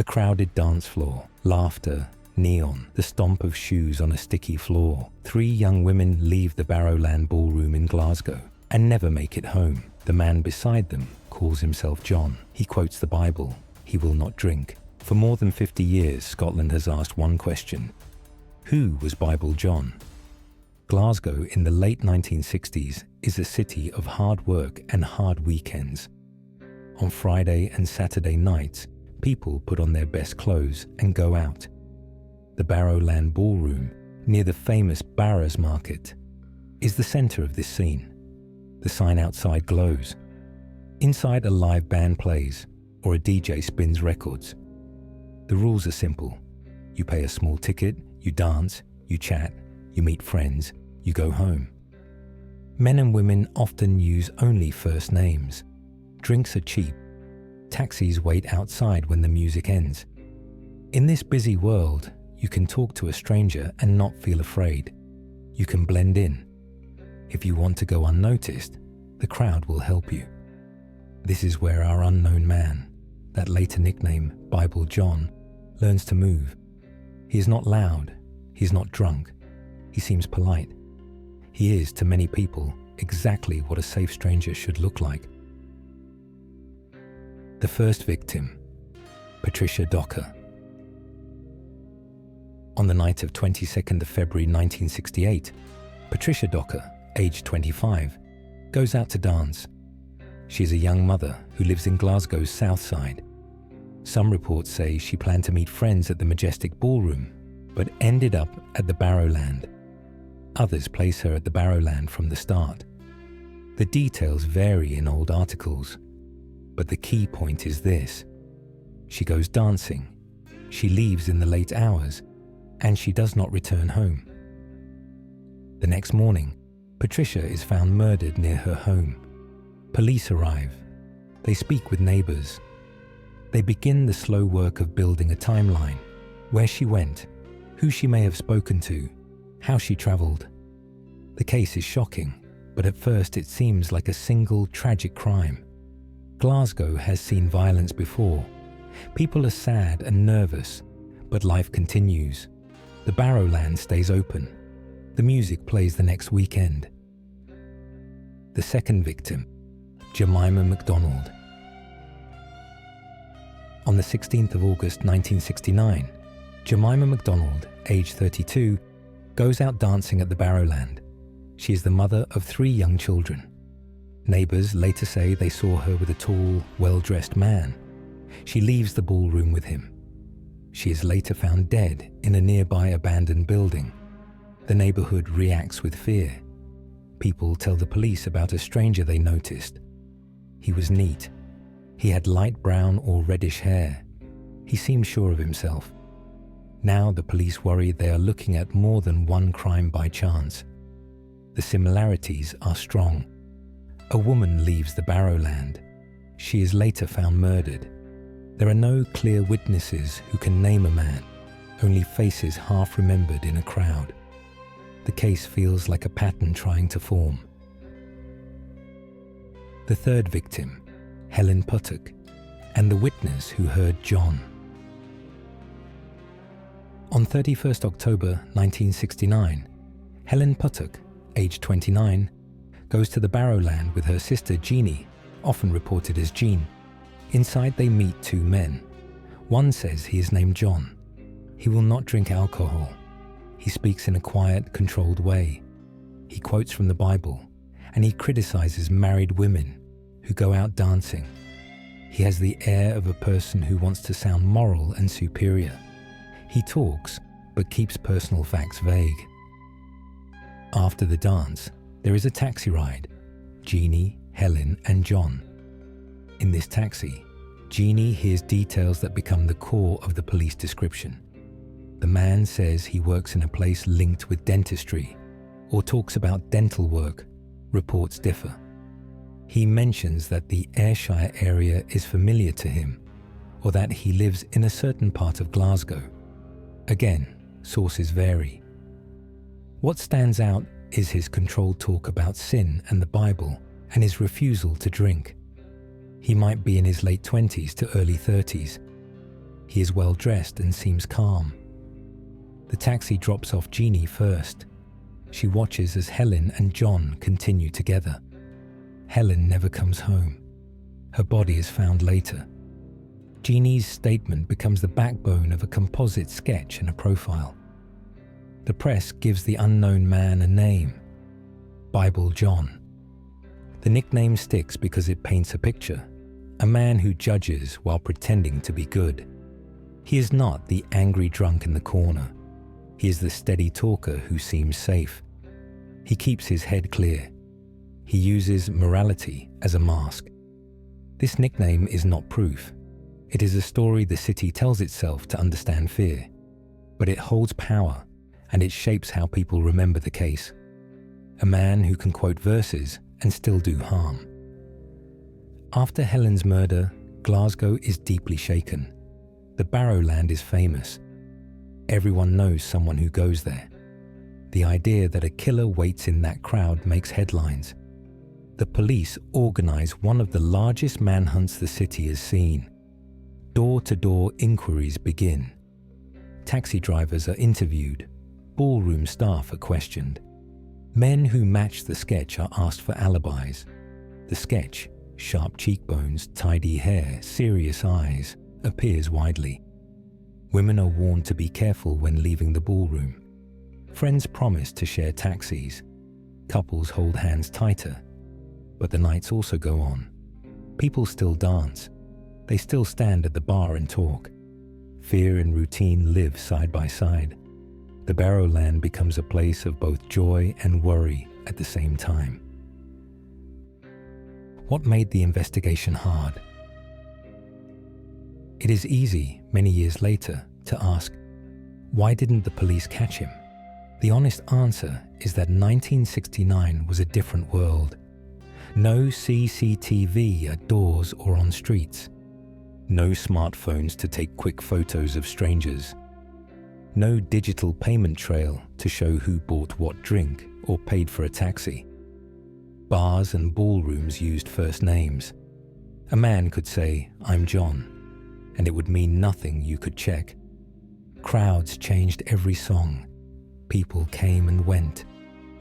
A crowded dance floor, laughter, neon, the stomp of shoes on a sticky floor. 3 young women leave the Barrowland Ballroom in Glasgow and never make it home. The man beside them calls himself John. He quotes the Bible. He will not drink. For more than 50 years, Scotland has asked one question. Who was Bible John? Glasgow in the late 1960s is a city of hard work and hard weekends. On Friday and Saturday nights, people put on their best clothes and go out. The Barrowland Ballroom, near the famous Barras Market, is the centre of this scene. The sign outside glows. Inside, a live band plays, or a DJ spins records. The rules are simple. You pay a small ticket, you dance, you chat, you meet friends, you go home. Men and women often use only first names. Drinks are cheap. Taxis wait outside when the music ends. In this busy world, you can talk to a stranger and not feel afraid. You can blend in. If you want to go unnoticed, the crowd will help you. This is where our unknown man, that later nickname Bible John, learns to move. He is not loud. He's not drunk. He seems polite. He is, to many people, exactly what a safe stranger should look like. The first victim, Patricia Docker. On the night of 22nd of February 1968, Patricia Docker, aged 25, goes out to dance. She is a young mother who lives in Glasgow's south side. Some reports say she planned to meet friends at the Majestic Ballroom, but ended up at the Barrowland. Others place her at the Barrowland from the start. The details vary in old articles, but the key point is this. She goes dancing, she leaves in the late hours, and she does not return home. The next morning, Patricia is found murdered near her home. Police arrive. They speak with neighbours. They begin the slow work of building a timeline, where she went, who she may have spoken to, how she travelled. The case is shocking, but at first it seems like a single tragic crime. Glasgow has seen violence before. People are sad and nervous, but life continues. The Barrowland stays open. The music plays the next weekend. The second victim, Jemima McDonald. On the 16th of August 1969, Jemima McDonald, aged 32, goes out dancing at the Barrowland. She is the mother of 3 young children. Neighbours later say they saw her with a tall, well-dressed man. She leaves the ballroom with him. She is later found dead in a nearby abandoned building. The neighbourhood reacts with fear. People tell the police about a stranger they noticed. He was neat. He had light brown or reddish hair. He seemed sure of himself. Now the police worry they are looking at more than one crime by chance. The similarities are strong. A woman leaves the Barrowland. She is later found murdered. There are no clear witnesses who can name a man, only faces half remembered in a crowd. The case feels like a pattern trying to form. The third victim, Helen Puttock, and the witness who heard John. On 31st October 1969, Helen Puttock, aged 29, goes to the Barrowland with her sister Jeannie, often reported as Jean. Inside they meet 2 men. One says he is named John. He will not drink alcohol. He speaks in a quiet, controlled way. He quotes from the Bible, and he criticizes married women who go out dancing. He has the air of a person who wants to sound moral and superior. He talks, but keeps personal facts vague. After the dance, there is a taxi ride. Jeannie, Helen, and John. In this taxi, Jeannie hears details that become the core of the police description. The man says he works in a place linked with dentistry, or talks about dental work. Reports differ. He mentions that the Ayrshire area is familiar to him, or that he lives in a certain part of Glasgow. Again, sources vary. What stands out is his controlled talk about sin and the Bible, and his refusal to drink. He might be in his late 20s to early 30s. He is well dressed and seems calm. The taxi drops off Jeannie first. She watches as Helen and John continue together. Helen never comes home. Her body is found later. Jeannie's statement becomes the backbone of a composite sketch and a profile. The press gives the unknown man a name, Bible John. The nickname sticks because it paints a picture, a man who judges while pretending to be good. He is not the angry drunk in the corner. He is the steady talker who seems safe. He keeps his head clear. He uses morality as a mask. This nickname is not proof. It is a story the city tells itself to understand fear, but it holds power and it shapes how people remember the case. A man who can quote verses and still do harm. After Helen's murder, Glasgow is deeply shaken. The Barrowland is famous. Everyone knows someone who goes there. The idea that a killer waits in that crowd makes headlines. The police organize one of the largest manhunts the city has seen. Door-to-door inquiries begin. Taxi drivers are interviewed. Ballroom staff are questioned. Men who match the sketch are asked for alibis. The sketch, sharp cheekbones, tidy hair, serious eyes, appears widely. Women are warned to be careful when leaving the ballroom. Friends promise to share taxis. Couples hold hands tighter. But the nights also go on. People still dance. They still stand at the bar and talk. Fear and routine live side by side. The Barrowland becomes a place of both joy and worry at the same time. What made the investigation hard? It is easy, many years later, to ask, why didn't the police catch him? The honest answer is that 1969 was a different world. No CCTV at doors or on streets. No smartphones to take quick photos of strangers. No digital payment trail to show who bought what drink or paid for a taxi. Bars and ballrooms used first names. A man could say, "I'm John," and it would mean nothing you could check. Crowds changed every song. People came and went.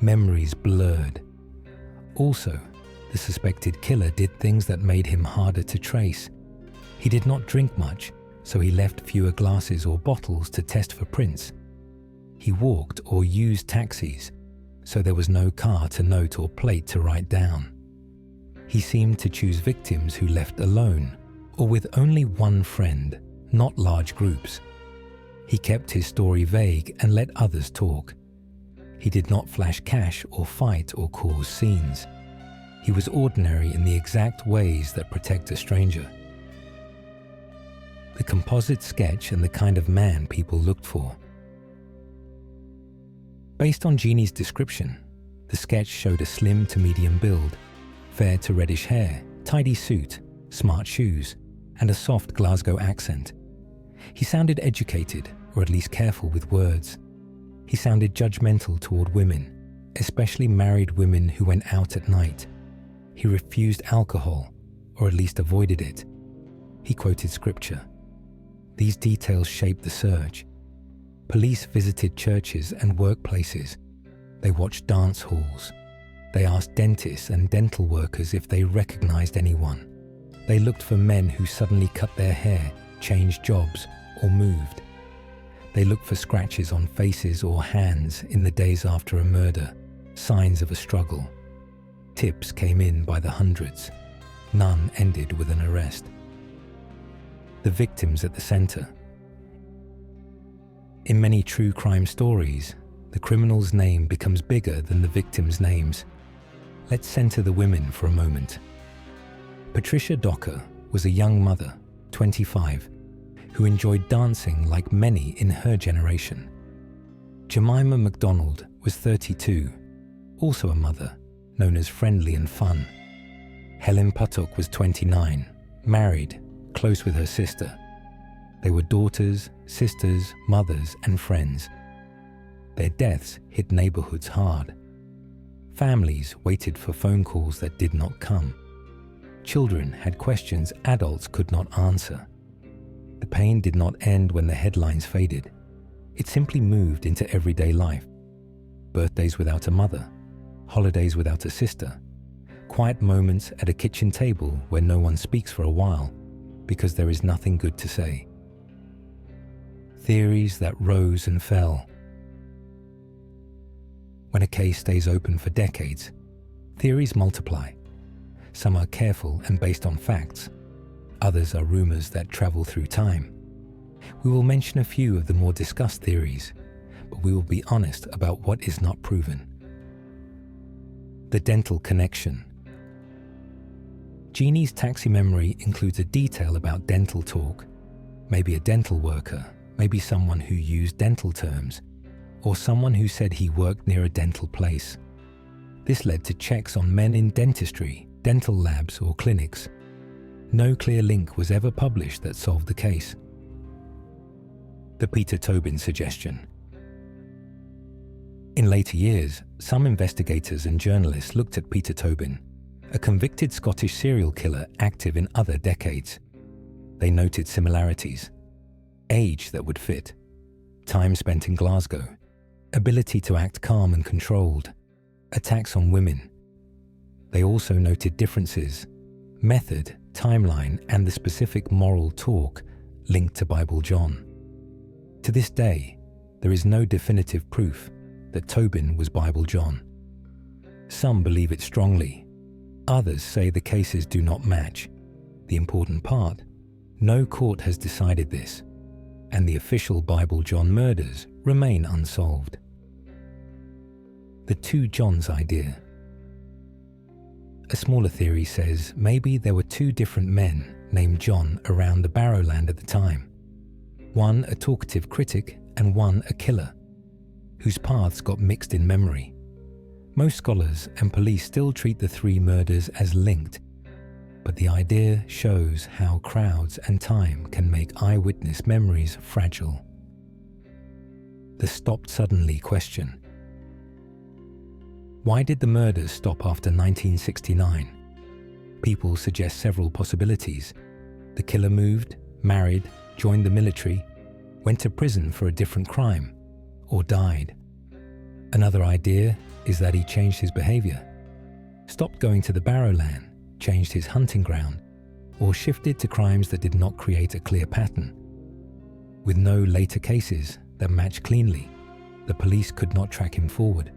Memories blurred. Also, the suspected killer did things that made him harder to trace. He did not drink much, so he left fewer glasses or bottles to test for prints. He walked or used taxis, so there was no car to note or plate to write down. He seemed to choose victims who left alone or with only one friend, not large groups. He kept his story vague and let others talk. He did not flash cash or fight or cause scenes. He was ordinary in the exact ways that protect a stranger. The composite sketch and the kind of man people looked for. Based on Jeannie's description, the sketch showed a slim to medium build, fair to reddish hair, tidy suit, smart shoes, and a soft Glasgow accent. He sounded educated, or at least careful with words. He sounded judgmental toward women, especially married women who went out at night. He refused alcohol, or at least avoided it. He quoted scripture. These details shaped the search. Police visited churches and workplaces. They watched dance halls. They asked dentists and dental workers if they recognized anyone. They looked for men who suddenly cut their hair, changed jobs, or moved. They looked for scratches on faces or hands in the days after a murder, signs of a struggle. Tips came in by the hundreds. None ended with an arrest. The victims at the center. In many true crime stories, the criminal's name becomes bigger than the victims' names. Let's center the women for a moment. Patricia Docker was a young mother, 25, who enjoyed dancing like many in her generation. Jemima McDonald was 32, also a mother, known as friendly and fun. Helen Puttock was 29, married, close with her sister. They were daughters, sisters, mothers, and friends. Their deaths hit neighborhoods hard. Families waited for phone calls that did not come. Children had questions adults could not answer. The pain did not end when the headlines faded. It simply moved into everyday life. Birthdays without a mother, holidays without a sister, quiet moments at a kitchen table where no one speaks for a while because there is nothing good to say. Theories that rose and fell. When a case stays open for decades, theories multiply. Some are careful and based on facts. Others are rumors that travel through time. We will mention a few of the more discussed theories, but we will be honest about what is not proven. The dental connection. Jeannie's taxi memory includes a detail about dental talk. Maybe a dental worker, maybe someone who used dental terms, or someone who said he worked near a dental place. This led to checks on men in dentistry, dental labs or clinics. No clear link was ever published that solved the case. The Peter Tobin suggestion. In later years, some investigators and journalists looked at Peter Tobin, a convicted Scottish serial killer active in other decades. They noted similarities: age that would fit, time spent in Glasgow, ability to act calm and controlled, attacks on women. They also noted differences: method, timeline, and the specific moral talk linked to Bible John. To this day, there is no definitive proof that Tobin was Bible John. Some believe it strongly. Others say the cases do not match. The important part: no court has decided this, and the official Bible John murders remain unsolved. The two Johns idea. A smaller theory says maybe there were two different men named John around the Barrowland at the time. One a talkative critic and one a killer, whose paths got mixed in memory. Most scholars and police still treat the three murders as linked, but the idea shows how crowds and time can make eyewitness memories fragile. The stopped suddenly question. Why did the murders stop after 1969? People suggest several possibilities. The killer moved, married, joined the military, went to prison for a different crime, or died. Another idea is that he changed his behavior, stopped going to the Barrowland, changed his hunting ground, or shifted to crimes that did not create a clear pattern. With no later cases that match cleanly, the police could not track him forward.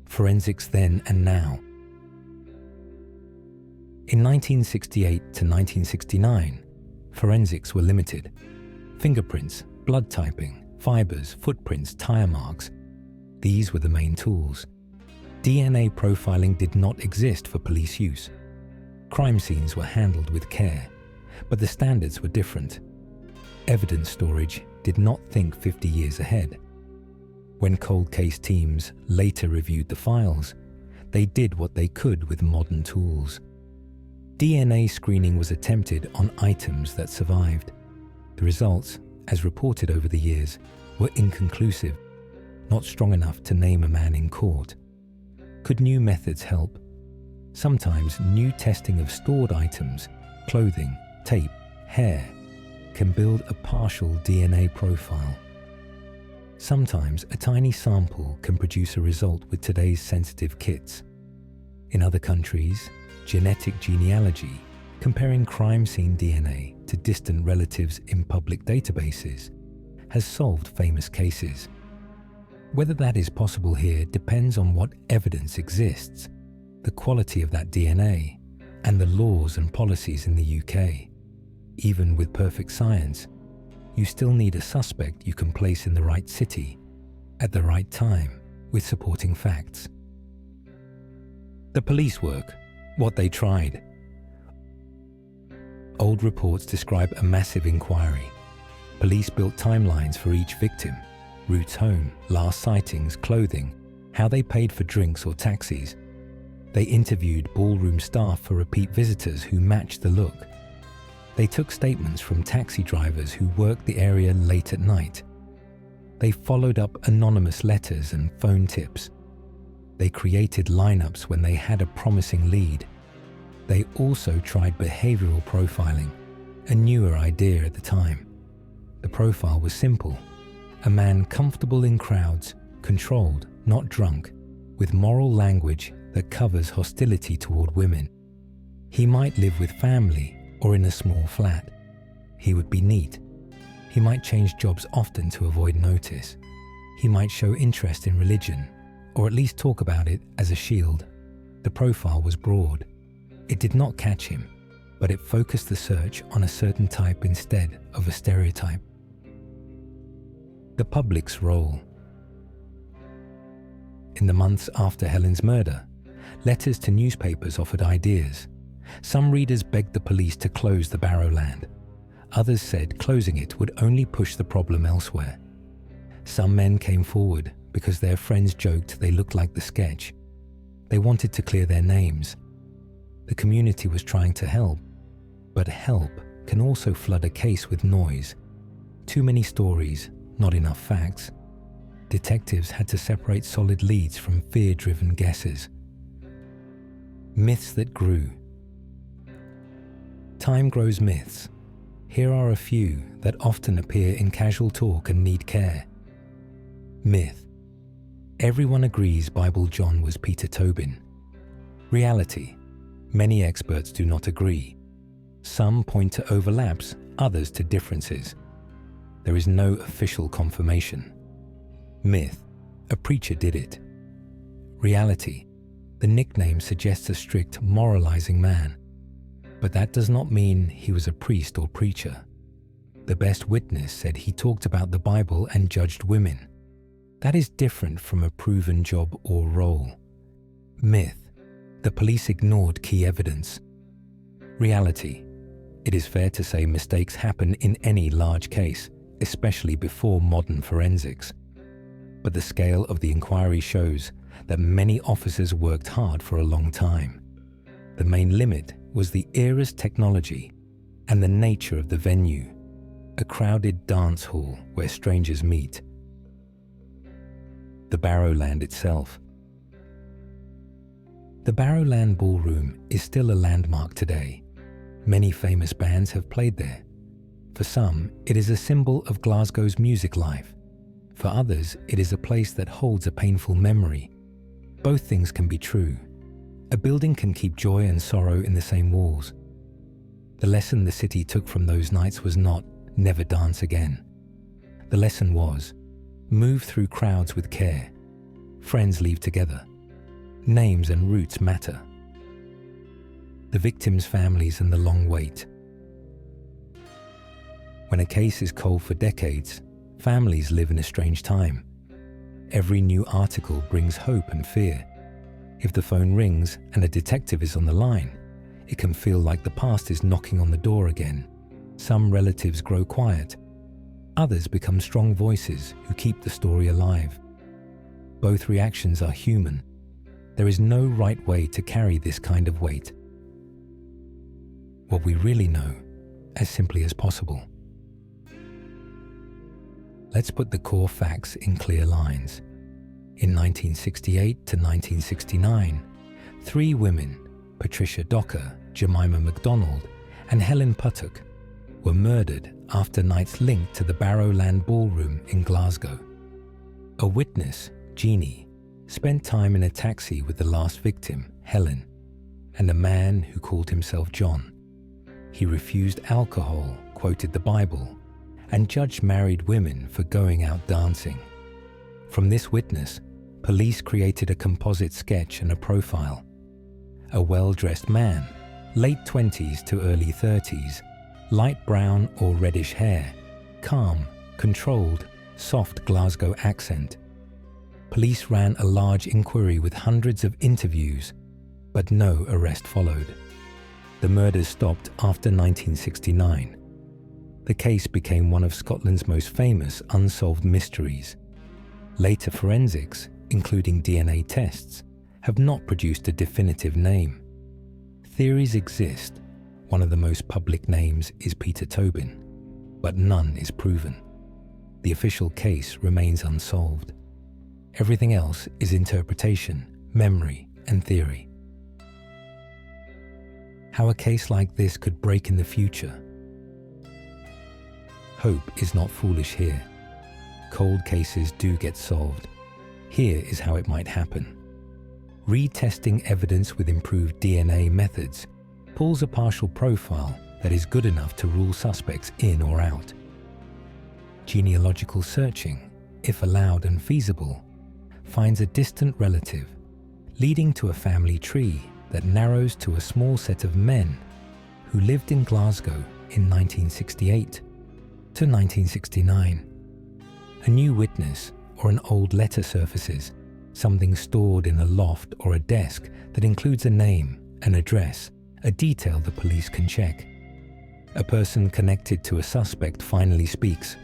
Forensics then and now. In 1968 to 1969, forensics were limited. Fingerprints, blood typing, fibers, footprints, tire marks. These were the main tools. DNA profiling did not exist for police use. Crime scenes were handled with care, but the standards were different. Evidence storage did not think 50 years ahead. When cold case teams later reviewed the files, they did what they could with modern tools. DNA screening was attempted on items that survived. The results, as reported over the years, were inconclusive, not strong enough to name a man in court. Could new methods help? Sometimes new testing of stored items, clothing, tape, hair, can build a partial DNA profile. Sometimes a tiny sample can produce a result with today's sensitive kits. In other countries, genetic genealogy, comparing crime scene DNA to distant relatives in public databases, has solved famous cases. Whether that is possible here depends on what evidence exists, the quality of that DNA, and the laws and policies in the UK. Even with perfect science, you still need a suspect you can place in the right city, at the right time, with supporting facts. The police work, what they tried. Old reports describe a massive inquiry. Police built timelines for each victim, routes home, last sightings, clothing, how they paid for drinks or taxis. They interviewed ballroom staff for repeat visitors who matched the look. They took statements from taxi drivers who worked the area late at night. They followed up anonymous letters and phone tips. They created lineups when they had a promising lead. They also tried behavioral profiling, a newer idea at the time. The profile was simple: a man comfortable in crowds, controlled, not drunk, with moral language that covers hostility toward women. He might live with family or in a small flat. He would be neat. He might change jobs often to avoid notice. He might show interest in religion, or at least talk about it as a shield. The profile was broad. It did not catch him, but it focused the search on a certain type instead of a stereotype. The public's role. In the months after Helen's murder, letters to newspapers offered ideas. Some readers begged the police to close the Barrowland. Others said closing it would only push the problem elsewhere. Some men came forward because their friends joked they looked like the sketch. They wanted to clear their names. The community was trying to help, but help can also flood a case with noise. Too many stories, not enough facts. Detectives had to separate solid leads from fear-driven guesses. Myths that grew. Time grows myths. Here are a few that often appear in casual talk and need care. Myth: everyone agrees Bible John was Peter Tobin. Reality: many experts do not agree. Some point to overlaps, others to differences. There is no official confirmation. Myth: a preacher did it. Reality: the nickname suggests a strict, moralizing man. But that does not mean he was a priest or preacher. The best witness said he talked about the Bible and judged women. That is different from a proven job or role. Myth: the police ignored key evidence. Reality: it is fair to say mistakes happen in any large case, especially before modern forensics. But the scale of the inquiry shows that many officers worked hard for a long time. The main limit was the era's technology and the nature of the venue, a crowded dance hall where strangers meet. The Barrowland itself. The Barrowland Ballroom is still a landmark today. Many famous bands have played there. For some, it is a symbol of Glasgow's music life. For others, it is a place that holds a painful memory. Both things can be true. A building can keep joy and sorrow in the same walls. The lesson the city took from those nights was not, never dance again. The lesson was, move through crowds with care. Friends leave together. Names and roots matter. The victims' families and the long wait. When a case is cold for decades, families live in a strange time. Every new article brings hope and fear. If the phone rings and a detective is on the line, it can feel like the past is knocking on the door again. Some relatives grow quiet. Others become strong voices who keep the story alive. Both reactions are human. There is no right way to carry this kind of weight. What we really know, as simply as possible. Let's put the core facts in clear lines. In 1968 to 1969, 3 women, Patricia Docker, Jemima McDonald, and Helen Puttock, were murdered after nights linked to the Barrowland Ballroom in Glasgow. A witness, Jeannie, spent time in a taxi with the last victim, Helen, and a man who called himself John. He refused alcohol, quoted the Bible, and judged married women for going out dancing. From this witness, police created a composite sketch and a profile. A well-dressed man, late 20s to early 30s, light brown or reddish hair, calm, controlled, soft Glasgow accent. Police ran a large inquiry with hundreds of interviews, but no arrest followed. The murders stopped after 1969. The case became one of Scotland's most famous unsolved mysteries. Later forensics, including DNA tests, have not produced a definitive name. Theories exist. One of the most public names is Peter Tobin, but none is proven. The official case remains unsolved. Everything else is interpretation, memory, and theory. How a case like this could break in the future. Hope is not foolish here. Cold cases do get solved. Here is how it might happen. Retesting evidence with improved DNA methods pulls a partial profile that is good enough to rule suspects in or out. Genealogical searching, if allowed and feasible, finds a distant relative, leading to a family tree that narrows to a small set of men who lived in Glasgow in 1968 to 1969. A new witness or an old letter surfaces, something stored in a loft or a desk that includes a name, an address, a detail the police can check. A person connected to a suspect finally speaks,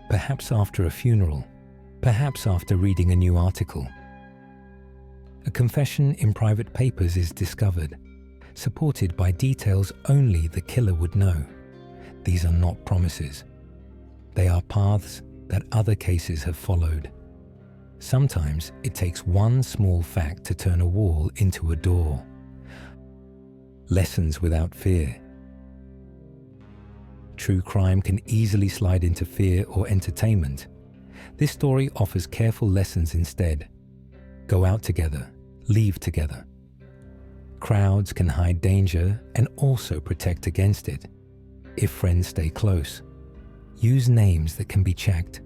perhaps after a funeral, perhaps after reading a new article. A confession in private papers is discovered, supported by details only the killer would know. These are not promises. They are paths that other cases have followed. Sometimes it takes one small fact to turn a wall into a door. Lessons without fear. True crime can easily slide into fear or entertainment. This story offers careful lessons instead. Go out together, leave together. Crowds can hide danger and also protect against it. If friends stay close, use names that can be checked.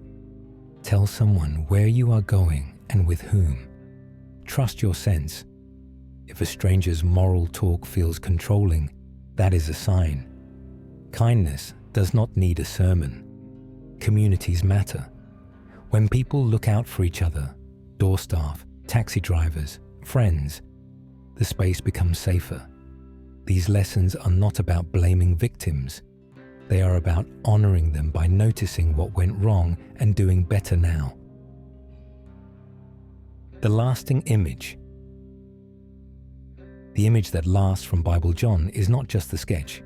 Tell someone where you are going and with whom. Trust your sense. If a stranger's moral talk feels controlling, that is a sign. Kindness does not need a sermon. Communities matter. When people look out for each other, door staff, taxi drivers, friends, the space becomes safer. These lessons are not about blaming victims. They are about honoring them by noticing what went wrong and doing better now. The lasting image. The image that lasts from Bible John is not just the sketch.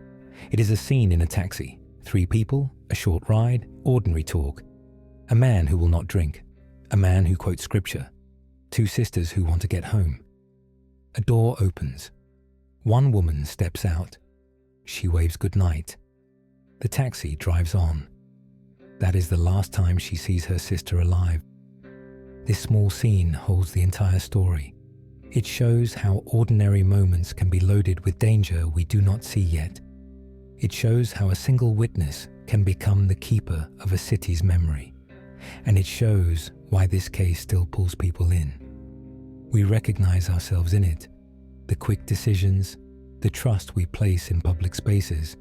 It is a scene in a taxi. 3 people, a short ride, ordinary talk. A man who will not drink. A man who quotes scripture. 2 sisters who want to get home. A door opens. 1 woman steps out. She waves goodnight. The taxi drives on. That is the last time she sees her sister alive. This small scene holds the entire story. It shows how ordinary moments can be loaded with danger we do not see yet. It shows how a single witness can become the keeper of a city's memory. And it shows why this case still pulls people in. We recognize ourselves in it. The quick decisions, the trust we place in public spaces,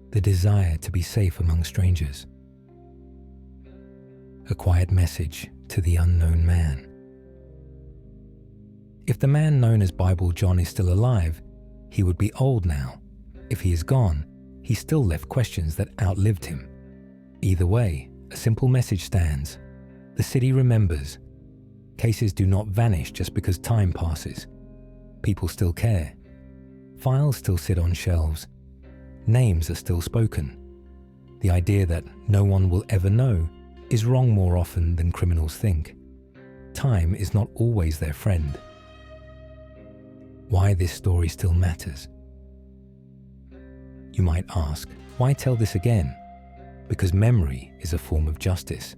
the desire to be safe among strangers. A quiet message to the unknown man. If the man known as Bible John is still alive, he would be old now. If he is gone, he still left questions that outlived him. Either way, a simple message stands. The city remembers. Cases do not vanish just because time passes. People still care. Files still sit on shelves. Names are still spoken. The idea that no one will ever know is wrong more often than criminals think. Time is not always their friend. Why this story still matters? You might ask, why tell this again? Because memory is a form of justice.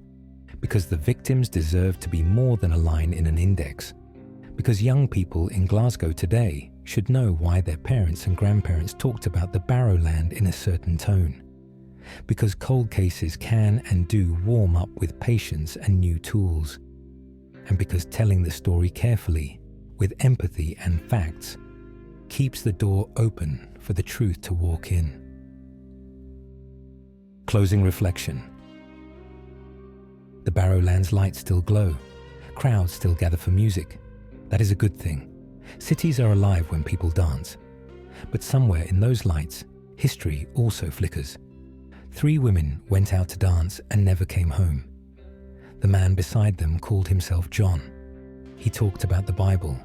Because the victims deserve to be more than a line in an index. Because young people in Glasgow today should know why their parents and grandparents talked about the Barrowland in a certain tone. Because cold cases can and do warm up with patience and new tools. And because telling the story carefully, with empathy and facts, keeps the door open for the truth to walk in. Closing reflection. The Barrowland's lights still glow. Crowds still gather for music. That is a good thing. Cities are alive when people dance. But somewhere in those lights, history also flickers. 3 women went out to dance and never came home. The man beside them called himself John. He talked about the Bible.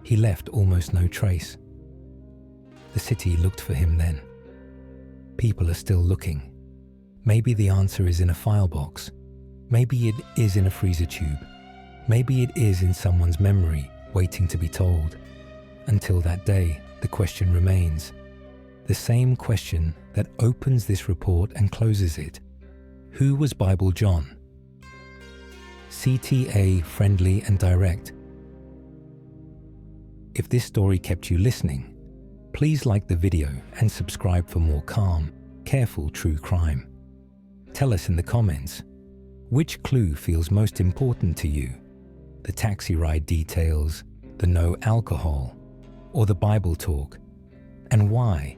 He left almost no trace. The city looked for him then. People are still looking. Maybe the answer is in a file box. Maybe it is in a freezer tube. Maybe it is in someone's memory, waiting to be told. Until that day, the question remains. The same question that opens this report and closes it. Who was Bible John? CTA friendly and direct. If this story kept you listening, please like the video and subscribe for more calm, careful true crime. Tell us in the comments, which clue feels most important to you? The taxi ride details, the no alcohol, or the Bible talk, and why?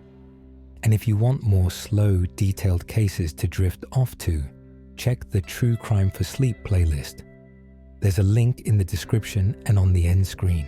And if you want more slow, detailed cases to drift off to, check the True Crime for Sleep playlist. There's a link in the description and on the end screen.